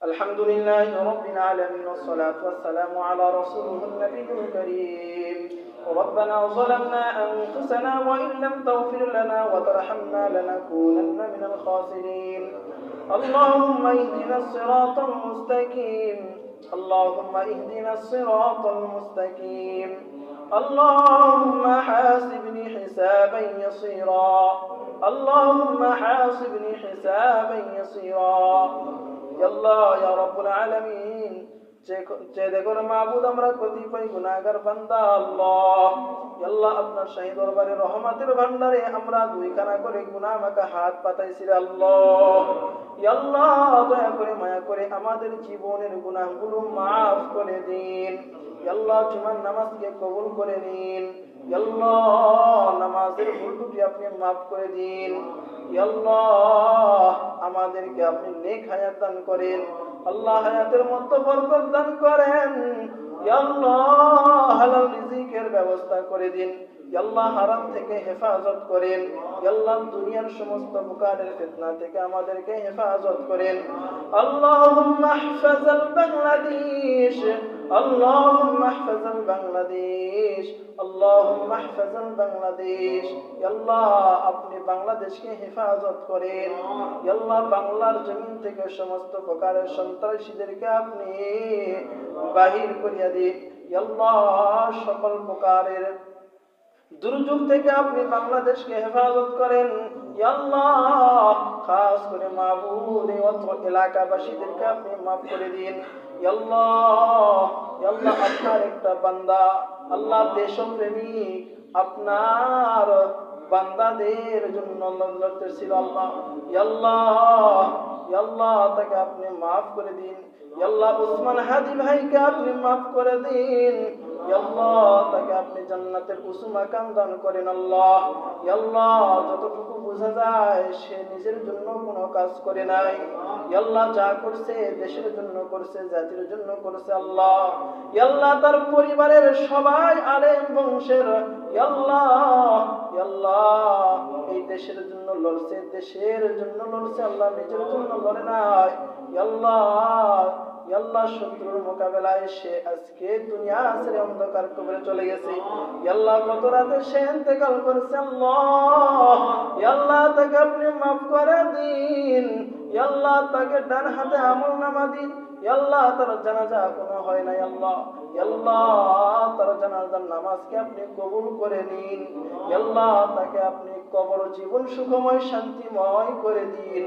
الحمد لله رب العالمين والصلاة والسلام على رسوله النبي الكريم. ربنا ظلمنا أنفسنا وإن لم تغفر لنا وترحمنا لنكونن من الخاسرين. اللهم اهدنا الصراط المستقيم. اللهم اهدنا الصراط المستقيم. اللهم حاسبني حسابا يسيرا. اللهم حاسبني حسابا يسيرا. আল্লাহ ইয়া রাব্বুল আলামিন, যে দেখুন মাবুদ আমরা কতিপয় গুনাহগার বান্দা আল্লাহ, আল্লাহ আপনার শাহী দরবারে রহমতের ভান্ডারে আমরা দুইখানা করে গুনাহ মাখা হাত পাতাইছি আল্লাহ। আল্লাহ দয়া করে মায়া করে আমাদের জীবনের গুনাহগুলো মাফ করে দিন। আল্লাহ জুমার নামাজকে কবুল করে নিন। আল্লাহ নামাজের ভুল ত্রুটি আপনি মাফ করে দিন। আল্লাহ আমাদেরকে আপনি নেক হায়াত দান করেন। আল্লাহ হায়াতের মধ্যে বরকত দান করেন। আল্লাহ হালাল রিজিকের ব্যবস্থা করে দিন। আল্লাহ হারাম থেকে হেফাজত করেন। আল্লাহ দুনিয়ার সমস্ত প্রকারের ফিতনা থেকে আমাদেরকে হেফাজত করেন। আল্লাহুম্মা ইহফাজাল বাংলাদেশ। আল্লাহুম্মা ইহফাজাল বাংলাদেশ। আল্লাহুম্মা ইহফাজাল বাংলাদেশ। আল্লাহ আপনি বাংলাদেশকে হেফাজত করেন। আল্লাহ বাংলার জমিন থেকে সমস্ত প্রকারের সন্ত্রাসীদেরকে আপনি বাহির করিয়া দিন। আল্লাহ সকল প্রকারের দুর্যোগ থেকে আপনি বাংলাদেশকে হেফাজত করেন। আল্লাহ খাস করে মাবুদ এই অত্র এলাকাবাসীদেরকে আপনি মাফ করে দিন। আল্লাহ আল্লাহ আপনার একটা বান্দা, আল্লাহ দেশপ্রেমিক, আপনার বান্দাদের জন্য লড়তেছিল আল্লাহ। আল্লাহ আল্লাহ তাকে আপনি মাফ করে দিন। আল্লাহ উসমান হাদি ভাইকে আপনি মাফ করে দিন। আল্লাহ তাকে আপনি জান্নাতের উঁচু মাকাম দান করেন। আল্লাহ আল্লাহ যতটুকু বোঝা যায় সে নিজের জন্য কোনো কাজ করে নাই। আল্লাহ যা করছে দেশের জন্য করছে, জাতির জন্য করছে। আল্লাহ আল্লাহ তার পরিবারের সবাই আলেম বংশের। আল্লাহ আল্লাহ এই দেশের জন্য লড়ছে, দেশের জন্য লড়ছে। আল্লাহ নিজের জন্য লড়ে নাই। আল্লাহ আল্লাহ শত্রুর মোকাবেলায় সে আজকে দুনিয়া ছেড়ে অন্ধকার কবরে চলে গেছে। আল্লাহ কত রাতে সে ইন্তেকাল করেছে। আল্লাহ আল্লাহ তাকে আপনি মাফ করে দিন। আল্লাহ তাকে ডান হাতে আমলনামা দিন। আল্লাহ তার জানাজা কোনো হয় নাই। আল্লাহ আল্লাহ তার জানাজার নামাজকে আপনি কবুল করে নিন। আল্লাহ তাকে আপনি কবর জীবন সুখময় শান্তিময় করে দিন।